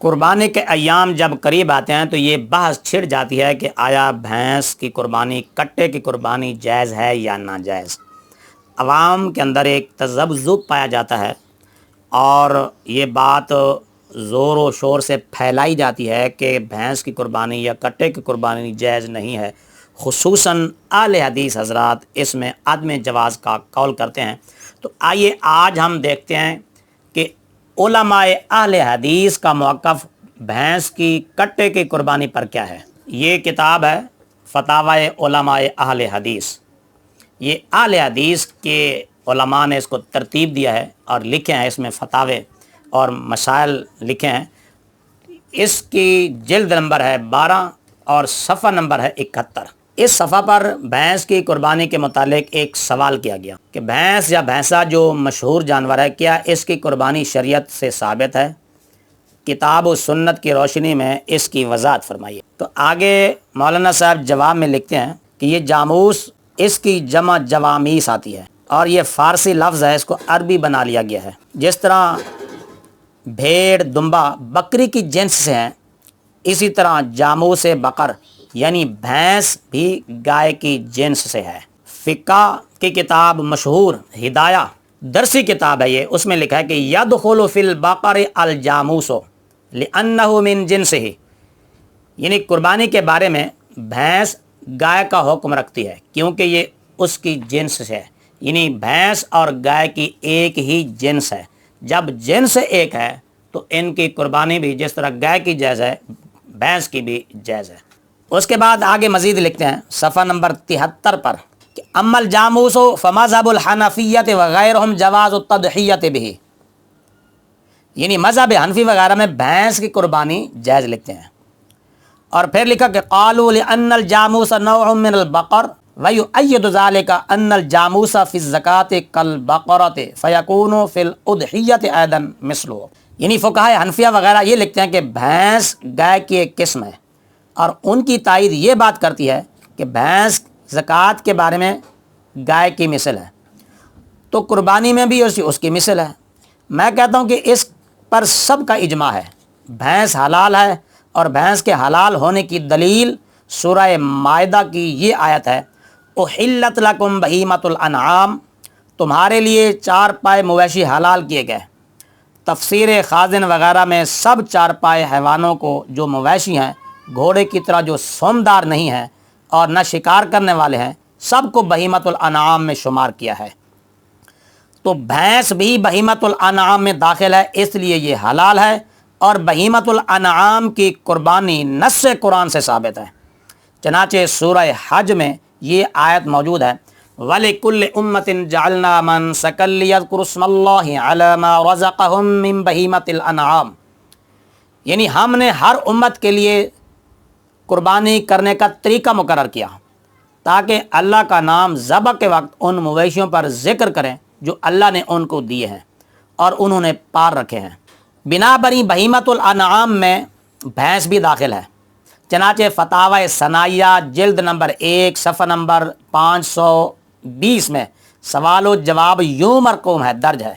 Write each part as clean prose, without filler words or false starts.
قربانی کے ایام جب قریب آتے ہیں تو یہ بحث چھڑ جاتی ہے کہ آیا بھینس کی قربانی، کٹے کی قربانی جائز ہے یا ناجائز۔ عوام کے اندر ایک تذبذب پایا جاتا ہے اور یہ بات زور و شور سے پھیلائی جاتی ہے کہ بھینس کی قربانی یا کٹے کی قربانی جائز نہیں ہے، خصوصاً اہل حدیث حضرات اس میں عدم جواز کا قول کرتے ہیں۔ تو آئیے آج ہم دیکھتے ہیں کہ علماء اہل حدیث کا موقف بھینس کی کٹے کی قربانی پر کیا ہے۔ یہ کتاب ہے فتاوی علماء اہل حدیث، یہ اہل حدیث کے علماء نے اس کو ترتیب دیا ہے اور لکھے ہیں، اس میں فتاوے اور مسائل لکھے ہیں۔ اس کی جلد نمبر ہے 12 اور صفحہ نمبر ہے 71۔ اس صفحہ پر بھینس کی قربانی کے متعلق ایک سوال کیا گیا کہ بھینس یا بھینسا جو مشہور جانور ہے، کیا اس کی قربانی شریعت سے ثابت ہے؟ کتاب و سنت کی روشنی میں اس کی وضاحت فرمائیے۔ تو آگے مولانا صاحب جواب میں لکھتے ہیں کہ یہ جاموس، اس کی جمع جوامیس آتی ہے اور یہ فارسی لفظ ہے، اس کو عربی بنا لیا گیا ہے۔ جس طرح بھیڑ دمبا بکری کی جنس سے ہیں، اسی طرح جاموس بقر یعنی بھینس بھی گائے کی جنس سے ہے۔ فقہ کی کتاب مشہور ہدایہ درسی کتاب ہے، یہ اس میں لکھا ہے کہ یدخل فی البقر الجاموس لأنہ من جنسہ، یعنی قربانی کے بارے میں بھینس گائے کا حکم رکھتی ہے کیونکہ یہ اس کی جنس سے ہے، یعنی بھینس اور گائے کی ایک ہی جنس ہے۔ جب جنس ایک ہے تو ان کی قربانی بھی جس طرح گائے کی جائز ہے، بھینس کی بھی جائز ہے۔ اس کے بعد آگے مزید لکھتے ہیں صفحہ نمبر 73 پر کہ اما الجاموس فمذهب الحنفیۃ وغیرہم جواز التضحیۃ بہ، یعنی مذہب حنفی وغیرہ میں بھینس کی قربانی جائز لکھتے ہیں۔ اور پھر لکھا کہ قالوا لأن الجاموس نوع من البقر ويؤيد ذلك ان الجاموس في الزکاة كالبقرة فيكون في الأضحیۃ أيضا مثله، یعنی فقہائے حنفیہ وغیرہ یہ لکھتے ہیں کہ بھینس گائے کی ایک قسم ہے اور ان کی تائید یہ بات کرتی ہے کہ بھینس زکوٰۃ کے بارے میں گائے کی مثل ہے، تو قربانی میں بھی اس کی مثل ہے۔ میں کہتا ہوں کہ اس پر سب کا اجماع ہے، بھینس حلال ہے، اور بھینس کے حلال ہونے کی دلیل سورہ مائدہ کی یہ آیت ہے احلت لکم بہیمۃ الانعام، تمہارے لیے چار پائے مویشی حلال کیے گئے۔ تفسیر خازن وغیرہ میں سب چار پائے حیوانوں کو جو مویشی ہیں، گھوڑے کی طرح جو سومدار نہیں ہیں اور نہ شکار کرنے والے ہیں، سب کو بہیمۃ الانعام میں شمار کیا ہے۔ تو بھینس بھی بہیمۃ الانعام میں داخل ہے، اس لیے یہ حلال ہے، اور بہیمۃ الانعام کی قربانی نص قرآن سے ثابت ہے۔ چنانچہ سورہ حج میں یہ آیت موجود ہے وَلِكُلِّ أُمَّةٍ جَعَلْنَا مَنسَكًا لِيَذْكُرُوا اسْمَ اللَّهِ عَلَى مَا رَزَقَهُم مِّن بَهِيمَةِ الْأَنْعَامِ، یعنی ہم نے ہر امت کے لیے قربانی کرنے کا طریقہ مقرر کیا تاکہ اللہ کا نام ذبح کے وقت ان مویشیوں پر ذکر کریں جو اللہ نے ان کو دیے ہیں اور انہوں نے پار رکھے ہیں۔ بنا بری بہیمۃ الانعام میں بھینس بھی داخل ہے۔ چنانچہ فتاوی ثنائیہ جلد نمبر 1 صفحہ نمبر 520 میں سوال و جواب یوں مرقوم ہے، درج ہے۔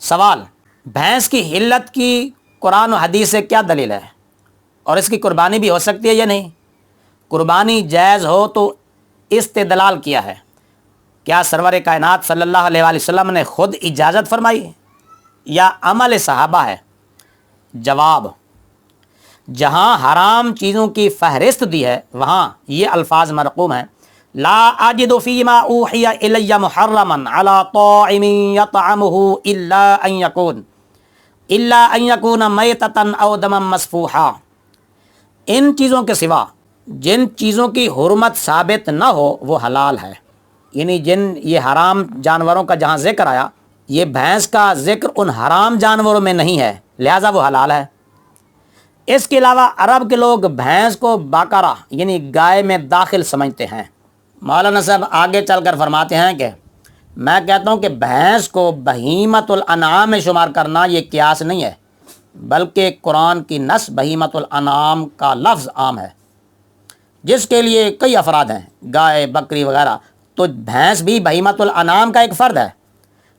سوال: بھینس کی حلت کی قرآن و حدیث سے کیا دلیل ہے اور اس کی قربانی بھی ہو سکتی ہے یا نہیں؟ قربانی جائز ہو تو استدلال کیا ہے؟ کیا سرور کائنات صلی اللہ علیہ وآلہ وسلم نے خود اجازت فرمائی یا عمل صحابہ ہے؟ جواب: جہاں حرام چیزوں کی فہرست دی ہے وہاں یہ الفاظ مرقوم ہیں لا اجد فیما اوحی الی محرما علی طاعم یطعمہ الا ان یکون میتۃ او دما مسفوحا، ان چیزوں کے سوا جن چیزوں کی حرمت ثابت نہ ہو وہ حلال ہے، یعنی جن یہ حرام جانوروں کا جہاں ذکر آیا، یہ بھینس کا ذکر ان حرام جانوروں میں نہیں ہے، لہذا وہ حلال ہے۔ اس کے علاوہ عرب کے لوگ بھینس کو باقرہ یعنی گائے میں داخل سمجھتے ہیں۔ مولانا صاحب آگے چل کر فرماتے ہیں کہ میں کہتا ہوں کہ بھینس کو بہیمۃ الانعام میں شمار کرنا یہ قیاس نہیں ہے، بلکہ قرآن کی نص بہیمۃ الانعام کا لفظ عام ہے جس کے لیے کئی افراد ہیں، گائے بکری وغیرہ، تو بھینس بھی بہیمۃ الانعام کا ایک فرد ہے۔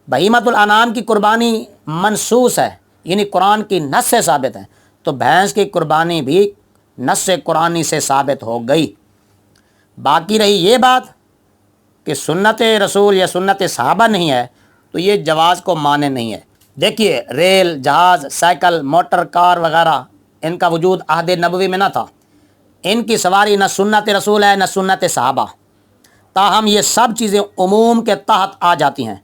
بہیمۃ الانعام کی قربانی منصوص ہے، یعنی قرآن کی نص سے ثابت ہے، تو بھینس کی قربانی بھی نص قرآنی سے ثابت ہو گئی۔ باقی رہی یہ بات کہ سنت رسول یا سنت صحابہ نہیں ہے، تو یہ جواز کو مانے نہیں ہے۔ دیکھیے ریل، جہاز، سائیکل، موٹر کار وغیرہ ان کا وجود عہد نبوی میں نہ تھا، ان کی سواری نہ سنت رسول ہے نہ سنت صحابہ، تاہم یہ سب چیزیں عموم کے تحت آ جاتی ہیں۔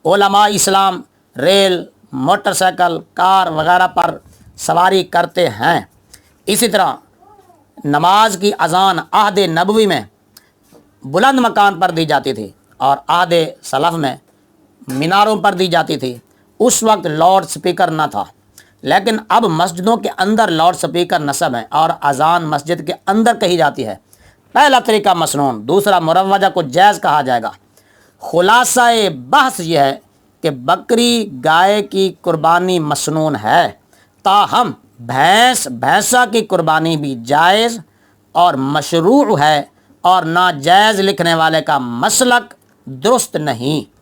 Ulema Islam rail, motor cycle, کار وغیرہ پر سواری کرتے ہیں۔ اسی طرح نماز کی اذان عہد نبوی میں بلند مکان پر دی جاتی تھی اور عہد سلف میں میناروں پر دی جاتی تھی۔ اس وقت لاؤڈ سپیکر نہ تھا، لیکن اب مسجدوں کے اندر لاؤڈ سپیکر نصب ہیں اور اذان مسجد کے اندر کہی جاتی ہے۔ پہلا طریقہ مسنون، دوسرا مروجہ کو جائز کہا جائے گا۔ خلاصہ بحث یہ ہے کہ بکری گائے کی قربانی مسنون ہے، تاہم بھینسا کی قربانی بھی جائز اور مشروع ہے، اور ناجائز لکھنے والے کا مسلک درست نہیں۔